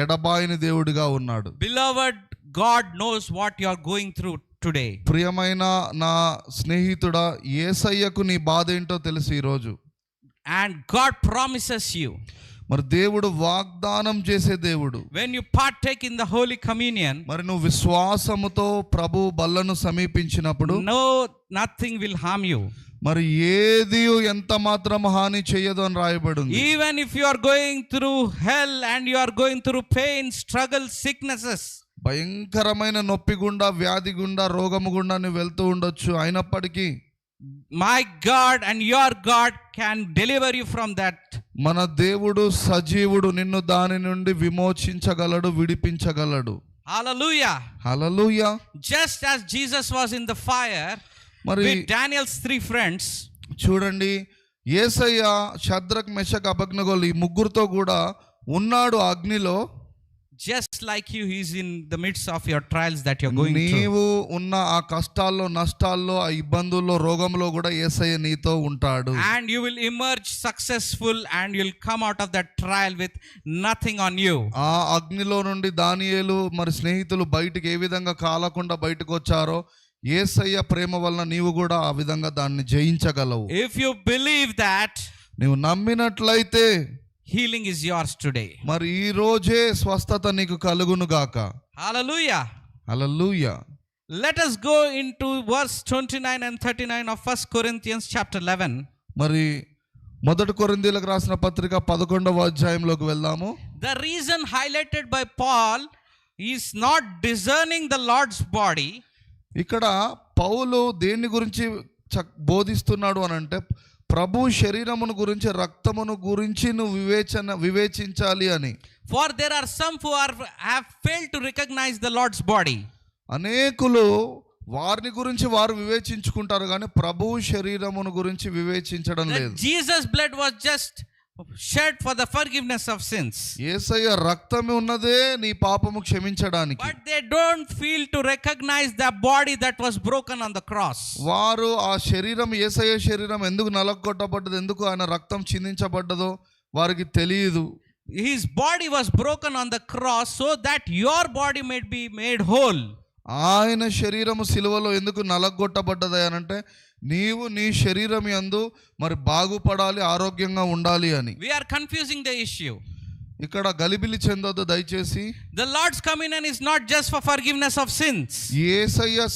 ఎడబాయని దేవుడిగా ఉన్నాడు. Beloved, God knows what you are going through today. ప్రియమైన నా స్నేహితుడా, యేసయ్యకు నీ బాధ ఏంటో తెలుసు ఈరోజు. And God promises you, మరి దేవుడు వాగ్దానం చేసే దేవుడు. when you partake in the Holy Communion, మరి నువ్వు విశ్వాసముతో ప్రభు బల్లను సమీపించినప్పుడు no, nothing will harm you. మరి ఏది ఎంత మాత్రం హాని చేయదు అని రాయబడింది. Even if you are going through hell and you are going through pain, struggles, sicknesses, భయంకరమైన నొప్పి గుండా, వ్యాధి గుండా, రోగము గుండా నువ్వు వెళ్తూ ఉండొచ్చు, అయినప్పటికీ my God and your God can deliver you from that. మన దేవుడు సజీవుడు, నిన్ను దాని నుండి విమోచించగలడు, విడిపించగలడు. Hallelujah. Hallelujah. Just as Jesus was in the fire మరి with Daniel's 3 friends, చూడండి, యేసయ్య షద్రక్, మెషక్, అబేద్నెగోలు ఈ ముగ్గురుతో కూడా ఉన్నాడు అగ్నిలో. just like you, he is in the midst of your trials that you are going through. నీవు ఉన్న ఆ కష్టాల్లో, నష్టాల్లో, ఆ ఇబ్బందుల్లో, రోగంలో కూడా యేసయ్య నీతో ఉంటాడు. And you will emerge successful and you will come out of that trial with nothing on you. ఆ అగ్నిలో నుండి దానియేలు మరి స్నేహితులు బయటికి ఏ విధంగా కాలకుండా బయటకు వచ్చారో, యేసయ్య ప్రేమ వలన నీవు కూడా ఆ విధంగా దాన్ని జయించగలవు. If you believe that, నీవు నమ్మినట్లయితే healing is yours today. మరి ఈ రోజే స్వస్థత నీకు కలుగును గాక. Hallelujah. Hallelujah. Let us go into verse 29 and 39 of 1 Corinthians chapter 11. మరి మొదటి కొరింథీయులకు రాసిన పత్రిక 11వ అధ్యాయంలోకి వెళ్దాము. The reason highlighted by Paul is not discerning the Lord's body. ఇక్కడ పౌలు దేని గురించి బోధిస్తున్నాడు అని అంటే, ప్రభు శరీరమును గురించి, రక్తమును గురించి నువ్వు వివేచించాలి అని. For there are some who have failed to recognize the Lord's body. అనేకులు వారిని గురించి వారు వివేచించుకుంటారు కానీ ప్రభు శరీరమును గురించి వివేచించడం లేదు. Jesus' blood was just shed for the forgiveness of sins. యేసయ్య రక్తమే ఉన్నదే నీ పాపము క్షమించడానికి. But they don't feel to recognize the body that was broken on the cross. వారు ఆ శరీరం, యేసయ్య శరీరం ఎందుకు నలగొట్టబడ్డదో, ఎందుకు ఆయన రక్తం చిందించబడ్డదో వారికి తెలియదు. His body was broken on the cross so that your body may be made whole. ఆయన శరీరము సిలువలో ఎందుకు నలగొట్టబడ్డది అని అంటే, నీవు నీ శరీరం యందు మరి బాగుపడాలి, ఆరోగ్యంగా ఉండాలి అని. We are confusing the issue. ఇక్కడ గలిబిలి చెందొద్దు దయచేసి. The Lord's communion is not just for forgiveness of sins. యేసయ్య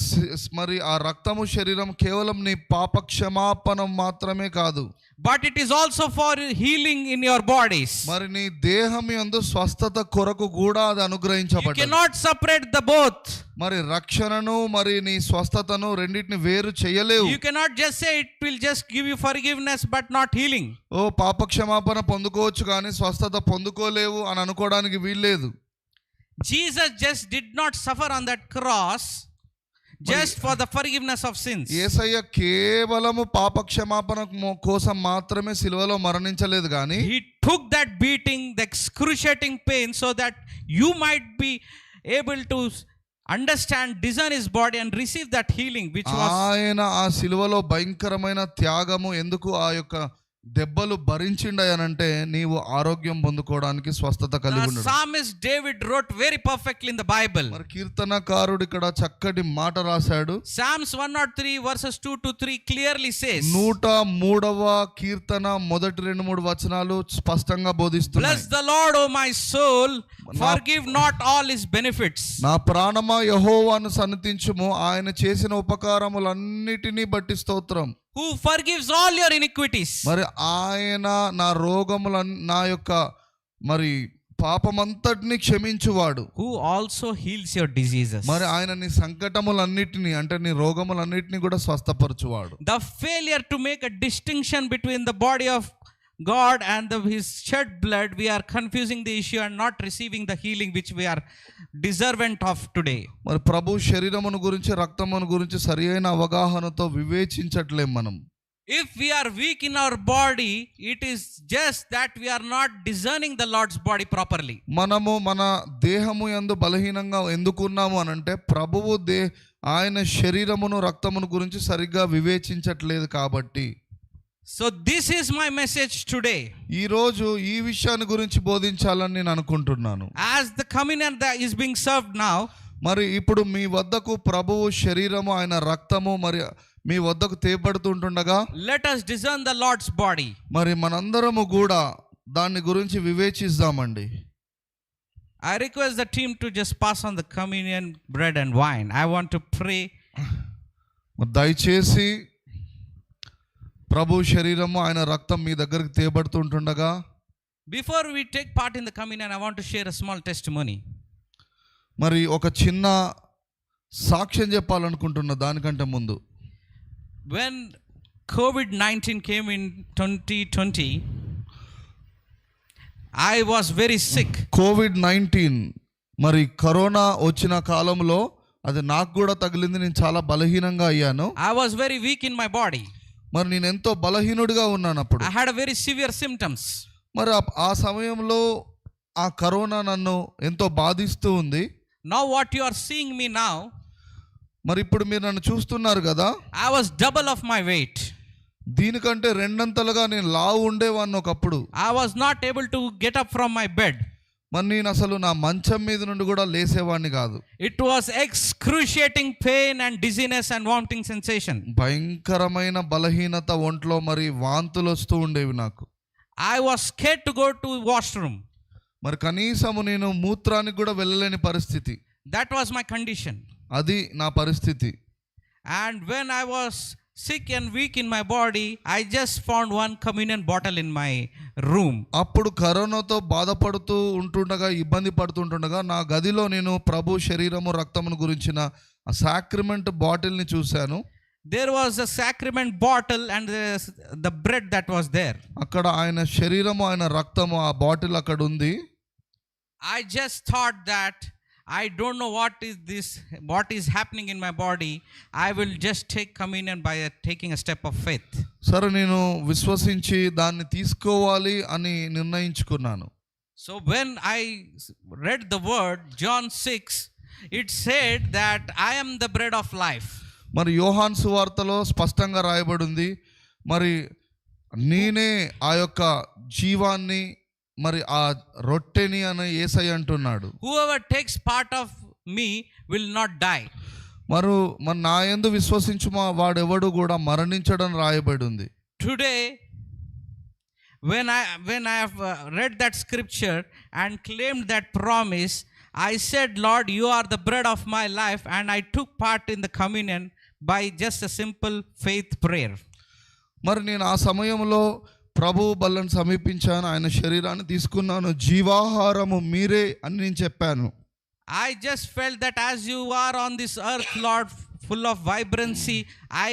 మరి ఆ రక్తము శరీరం కేవలం నీ పాప క్షమాపణ మాత్రమే కాదు, but it is also for healing in your bodies. మరి నీ దేహం యందు స్వస్థత కొరకు కూడా అది You అనుగ్రహించబడ్డది. cannot separate the both. మరి రక్షణను మరి నీ స్వస్థతను రెండింటిని వేరు చేయలేవు. You cannot just say it will just give you forgiveness but not healing. ఓ పాప క్షమాపణ పొందుకోవచ్చు కానీ స్వస్థత పొందుకోలేవు అని అనుకోవడానికి వీల్లేదు. Jesus just did not suffer on that cross just for the forgiveness of sins. యేసయ్య కేవలము పాప క్షమాపణ కోసం మాత్రమే సిలువలో మరణించలేదు కానీ He took that beating, the excruciating pain, so that you might be able to understand, discern his body and receive that healing which was. ఆయన ఆ సిలువలో భయంకరమైన త్యాగము, ఎందుకు ఆ యొక్క దెబ్బలు భరించిండయనంటే నీవు ఆరోగ్యం పొందుకోవడానికి స్వస్థత కలిగి The ఉండడు. psalmist David wrote very perfectly in the Bible. మరి కీర్తనకారుడు ఇక్కడ చక్కటి మాట రాశాడు. Psalms 103 verses 2 to 3 clearly says, 103వ కీర్తన మొదటి 2-3 వచనాలు స్పష్టంగా బోధిస్తున్నాయి. Bless the Lord, O my soul, forgive not all his benefits. నా ప్రాణమా యెహోవాను సన్నతించుము, ఆయన చేసిన ఉపకారములన్నిటినీ బట్టి స్తోత్రం. Who forgives all your iniquities. మరి ఆయన నా నా యొక్క మరి పాపమంతటిని క్షమించువాడు. Who also heals your diseases. మరి ఆయన నీ సంకటములన్నిటిని అంటే నీ రోగములన్నిటిని కూడా స్వస్థపరచువాడు. The failure to make a distinction between the body of God and his shed blood, we are confusing the issue and not receiving the healing which we are deserving of today. మరి ప్రభు శరీరమును గురించి రక్తమును గురించి సరియైన అవగాహనతో వివేచించట్లేం మనం. If we are weak in our body, it is just that we are not discerning the Lord's body properly. మనము మన దేహము యందు బలహీనంగా ఎందుకున్నాము అనంటే ప్రభువు ఆయన శరీరమును రక్తమును గురించి సరిగ్గా వివేచించట్లేదు కాబట్టి. So this is my message today. ఈ రోజు ఈ విషయాన్ని గురించి బోధించాలని నేను అనుకుంటున్నాను. As the communion that is being served now, మరి ఇప్పుడు మీ వద్దకు ప్రభువు శరీరము ఆయన రక్తము మరి మీ వద్దకు తేబడుతుంటుండగా let us discern the Lord's body. మరి మనందరము కూడా దాని గురించి వివేచిద్దామండి. I request the team to just pass on the communion bread and wine. I want to pray. దయచేసి ప్రభు శరీరము ఆయన రక్తం మీ దగ్గరికి తేబడుతుంటుండగా Before we take part in the communion, I want to share a small testimony. మరి ఒక చిన్న సాక్ష్యం చెప్పాలనుకుంటున్నా దానికంటే ముందు. When COVID-19 came in 2020, I was very sick. COVID-19 మరి కరోనా వచ్చిన కాలంలో అది నాకు కూడా తగిలింది. నేను చాలా బలహీనంగా అయ్యాను. I was very weak in my body. మరి నేను ఎంతో బలహీనుడిగా ఉన్నాను అప్పుడు. I had a very severe symptoms. మరి ఆ సమయంలో ఆ కరోనా నన్ను ఎంతో బాధిస్తూ ఉంది. Now what you are seeing me now, మరి ఇప్పుడు మీరు నన్ను చూస్తున్నారు కదా, I was double of my weight. దీనికంటే రెండంతలుగా నేను లావు ఉండేవాడిని ఒకప్పుడు. I was not able to get up from my bed. మరి నేను అసలు నా మంచం మీద నుండి కూడా లేసేవాడిని కాదు. It was excruciating pain and dizziness and vomiting sensation. భయంకరమైన బలహీనత, ఒంట్లో మరి వాంతులు వస్తూ ఉండేవి నాకు. I was scared to go to washroom. మరి కనీసము నేను మూత్రానికి కూడా వెళ్ళలేని పరిస్థితి. That was my condition. అది నా పరిస్థితి. And when I was sick and weak in my body, I just found one communion bottle in my room. అప్పుడు కరోనాతో బాధపడుతూ ఉంటుండగా, ఇబ్బంది పడుతుండగా నా గదిలో నేను ప్రభు శరీరము రక్తమును గురించిన ఆ సాక్రిమెంట్ బాటిల్ని చూశాను. There was a sacrament bottle and the bread that was there. అక్కడ ఆయన శరీరము ఆయన రక్తము ఆ బాటిల్ అక్కడ ఉంది. I just thought that I don't know what is happening in my body. I will just take communion by taking a step of faith. సరే నేను విశ్వసించి దాన్ని తీసుకోవాలి అని నిర్ణయించుకున్నాను. So when I read the word John 6, it said that I am the bread of life. మరి యోహాను సువార్తలో స్పష్టంగా రాయబడి ఉంది, మరి నేనే ఆ యొక్క జీవాన్ని మరి ఆ రొట్టెని అని యేసయ్య అంటున్నాడు. Whoever takes part of me will not die. మరి నా యందు విశ్వసించు వాడెవడు కూడా మరణించడం రాయబడి ఉంది. Today when I have read that scripture and claimed that promise, I said, Lord, you are the bread of my life, and I took part in the communion by just a simple faith prayer. మరి నేను ఆ సమయంలో ప్రభు బల్లను సమీపించాను, ఆయన శరీరాన్ని తీసుకున్నాను, జీవాహారము మీరే అని నేను చెప్పాను. I just felt that as you are on this earth, Lord, full of vibrancy, I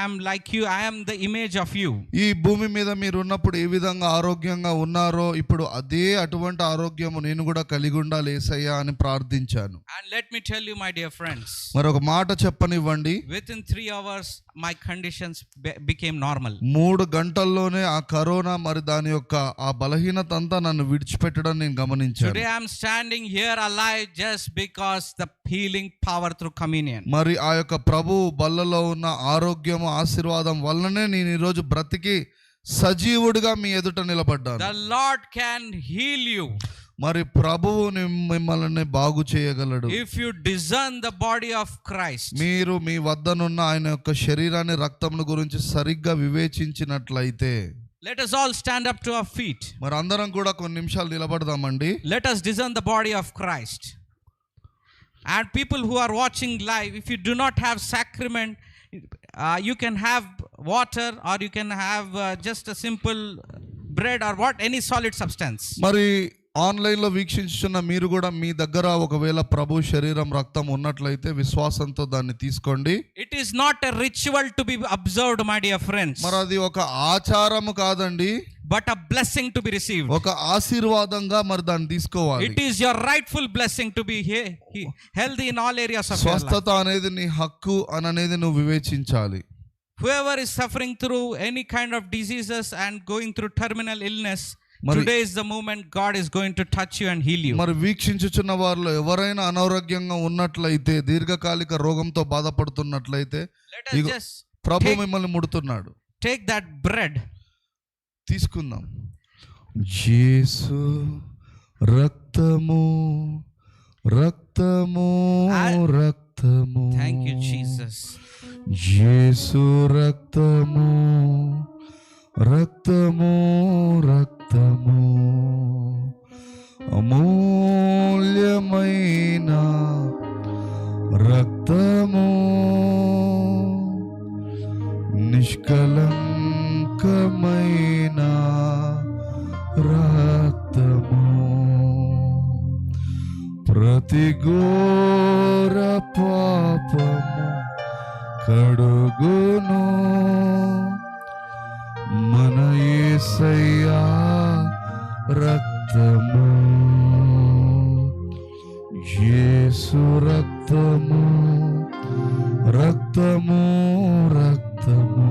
am like you. I am the image of you. ఈ భూమి మీద మీరు ఉన్నప్పుడు ఏ విధంగా ఆరోగ్యంగా ఉన్నారో ఇప్పుడు అదే అటువంటి ఆరోగ్యము నేను కూడా కలిగి ఉండాలి యేసయ్యా అని ప్రార్థించాను. And let me tell you, my dear friends, మరి ఒక మాట చెప్పనివ్వండి, within 3 hours my conditions became normal. 3 గంటల్లోనే ఆ కరోనా మరి దాని యొక్క ఆ బలహీనత అంతా నన్ను విడిచిపెట్టడం నేను గమనించాను. Today I am standing here alive just because the healing power through communion. మరి ఆ యొక్క ప్రభు బల్లలో ఉన్న ఆరోగ్యము ఆశీర్వాదం వల్లనే నేను ఈరోజు బ్రతికి సజీవుడిగా మీ ఎదుట నిలబడ్డాను. The Lord can heal you మరి ప్రభువు మిమ్మల్ని బాగు చేయగలడు. if you discern the body of Christ. మీరు మీ వద్దనున్న ఆయన యొక్క శరీరాన్ని రక్తమును గురించి సరిగ్గా వివేచించినట్లయితే. Let us all stand up to our feet. మరి అందరం కూడా కొన్ని నిమిషాలు నిలబడదామండి. Let us discern the body of Christ. And people who are watching live, if you do not have sacrament, you can have water or you can have just a simple bread or any solid substance. మరి ఆన్లైన్లో వీక్షించున్న మీరు కూడా మీ దగ్గర ఒకవేళ ప్రభు శరీరం రక్తం ఉన్నట్లయితే విశ్వాసంతో దాన్ని తీసుకోండి. It is not a ritual to be observed, my dear friends. మరి అది ఒక ఆచారము కాదండి, but a blessing to be received. ఒక ఆశీర్వాదంగా మరి దాన్ని తీసుకోవాలి. It is your rightful blessing to be healthy in all areas of your life. స్వస్థత అనేది నీ హక్కు అనేది నువ్వు వివేచించాలి. Whoever is suffering through any kind of diseases and going through terminal illness, today is the moment God is going to touch you and heal you. మరి వీక్షించుచున్న వారిలో ఎవరైనా అనారోగ్యంగా ఉన్నట్లయితే, దీర్ఘకాలిక రోగంతో బాధపడుతున్నట్లయితే ప్రభు మిమ్మల్ని ముడుతున్నాడు. Take that bread. తీసుకుందాం. యేసు రక్తము రక్తము రక్తము. Thank you Jesus. యేసు రక్తము రక్తము రక్తము అమూల్యమైన రక్తము నిష్కలంకమైన రక్తము ప్రతి ఘోర పాపము కడుగును మన యేసయ్యా రక్తము. యేసు రక్తము రక్తము రక్తము.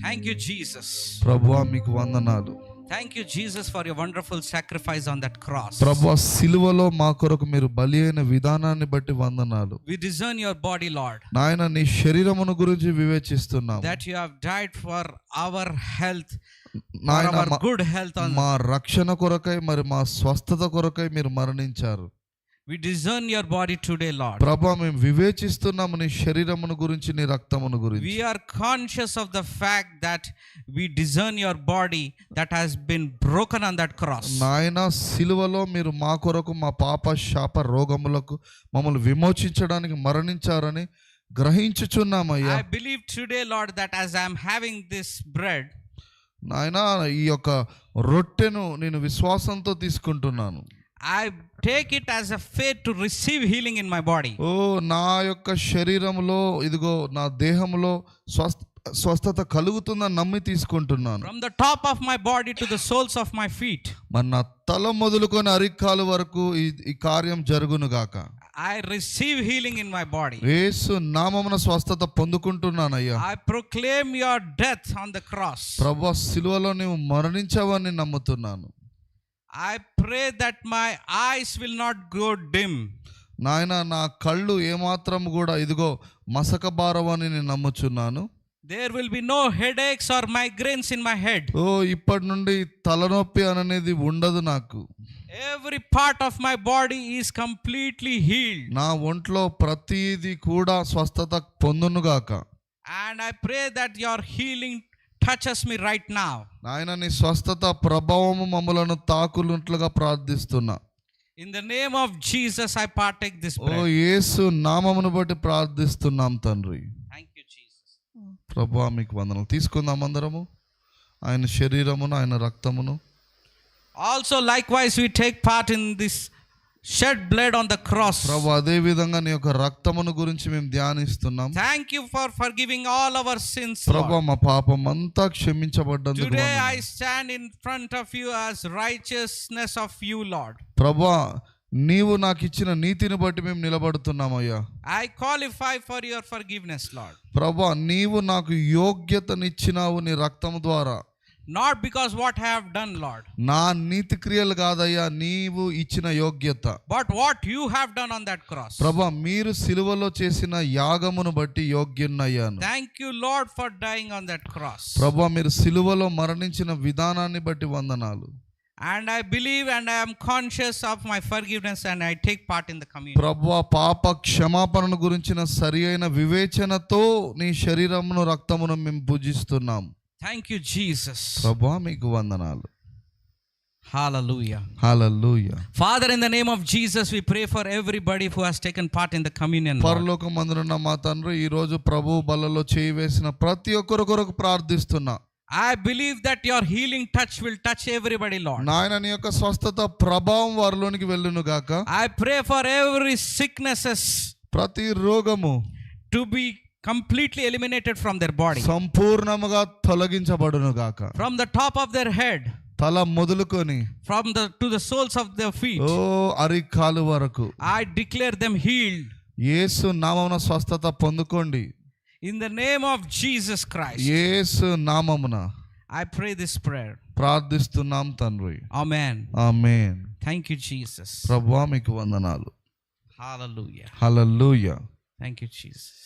Thank you Jesus. ప్రభువా మీకు వందనాలు. Thank you Jesus for your wonderful sacrifice on that cross. ప్రభువా సిలువలో మా కొరకు మీరు బలి అయిన విధానాన్ని బట్టి వందనాలు. We discern your body, Lord. నాయన నీ శరీరమును గురించి వివేచిస్తున్నాం. That you have died for our health, నాయన for our good health on. మా రక్షణ కొరకై మరి మా స్వస్థత కొరకై మీరు మరణించారు. We discern your body today, Lord. ప్రభువా మేము వివేచిస్తున్నాము నీ శరీరమును గురించి, నీ రక్తమును గురించి. We are conscious of the fact that we discern your body that has been broken on that cross. నాయన సిలువలో మీరు మా కొరకు మా పాప శాప రోగములకు మమ్మల్ని విమోచించడానికి మరణించారని గ్రహించుచున్నామయ్యా. I believe today, Lord, that as I am having this bread, నాయన ఈ యొక్క రొట్టెను నేను విశ్వాసంతో తీసుకుంటున్నాను. I take it as a faith to receive healing in my body. ఓ నా యొక్క శరీరములో ఇదిగో నా దేహములో స్వస్థత కలుగుతుందని నమ్మి తీసుకుంటున్నాను. From the top of my body to the soles of my feet. మరి నా తల మొదలుకొని అరికాలు వరకు ఈ కార్యం జరుగును గాక. I receive healing in my body. యేసు నామమున స్వస్థత పొందుకుంటున్నానయ్యా. I proclaim your death on the cross. ప్రభువా సిలువలో నీవు మరణించావని నమ్ముతున్నాను. I pray that my eyes will not go dim. నాయన నా కళ్ళు ఏమాత్రం కూడా ఇదిగో మసకబారవని నేను నమ్ముచున్నాను. There will be no headaches or migraines in my head. ఓ ఇప్పటి నుండి తలనొప్పి అనేది ఉండదు నాకు. Every part of my body is completely healed. నా ఒంట్లో ప్రతిదీ కూడా స్వస్థత పొందునుగాక. And I pray that your healing touches me right now. నాయన నీ స్వస్థత ప్రభావము మమ్మలను తాకులుంట్లుగా ప్రార్థిస్తున్నా. In the name of Jesus I partake this bread. ఓ యేసు నామమును బట్టి ప్రార్థిస్తున్నాం తండ్రి. Thank you Jesus. ప్రభువా మీకు వందనాలు. తీసుకుందాం అందరము ఆయన శరీరమును ఆయన రక్తమును. Also likewise we take part in this shed blood on the cross. ప్రభువా అదే విధంగా నీ యొక్క రక్తమును గురించి మేము ధ్యానిస్తున్నాం. Thank you for forgiving all our sins. ప్రభువా మా పాపం అంతా క్షమించబడ్డందుకు Today వందనాలు. I stand in front of you as righteousness of you, Lord. ప్రభువా నీవు నాకు ఇచ్చిన నీతిని బట్టి మేము నిలబడుతున్నామయ్యా. I qualify for your forgiveness, Lord. ప్రభువా నీవు నాకు యోగ్యతనిచ్చినావు నీ రక్తము ద్వారా. not because what I have done, Lord, నా నీతి క్రియలు కాదయ్యా, నీవు ఇచ్చిన యోగ్యత. but what you have done on that cross. ప్రభా, మీరు సిలువలో చేసిన యాగమును బట్టి యోగ్యున్నయ్యాను. Thank you, Lord, for dying on that cross. ప్రభా, మీరు సిలువలో మరణించిన విధానాన్ని బట్టి వందనాలు. And I believe and I am conscious of my forgiveness and I take part in the communion. ప్రభువా, పాప క్షమాపణను గురించిన సరి అయిన వివేచనతో నీ శరీరమును రక్తమును మేము పూజిస్తున్నాం. Thank you, Jesus. ప్రభువా, మీకు వందనాలు. Hallelujah. Hallelujah. Father, in the name of Jesus, we pray for everybody who has taken part in the communion, Lord. పరలోకమందున్న మా తండ్రి, ఈ రోజు ప్రభు బలలో చేయి వేసిన ప్రతి ఒక్కరి కొరకు ప్రార్థిస్తున్నా. I believe that your healing touch will touch everybody, Lord. నాయన, నీ యొక్క స్వస్థత ప్రభావం వారిలోనికి వెళ్ళును గాక. I pray for every sicknesses ప్రతి రోగము to be completely eliminated from their body, సంపూర్ణముగా తొలగించబడును గాక. from the top of their head, తల మొదలుకొని to the soles of their feet. ఓ అరికాలు వరకు I declare them healed యేసు నామమున స్వస్థత పొందుకోండి. in the name of Jesus Christ. యేసు నామమున I pray this prayer. ప్రార్థిస్తున్నాం తండ్రి. Amen. Amen. Thank you, Jesus. ప్రభువా, మీకు వందనాలు. Hallelujah. Hallelujah. Thank you, Jesus.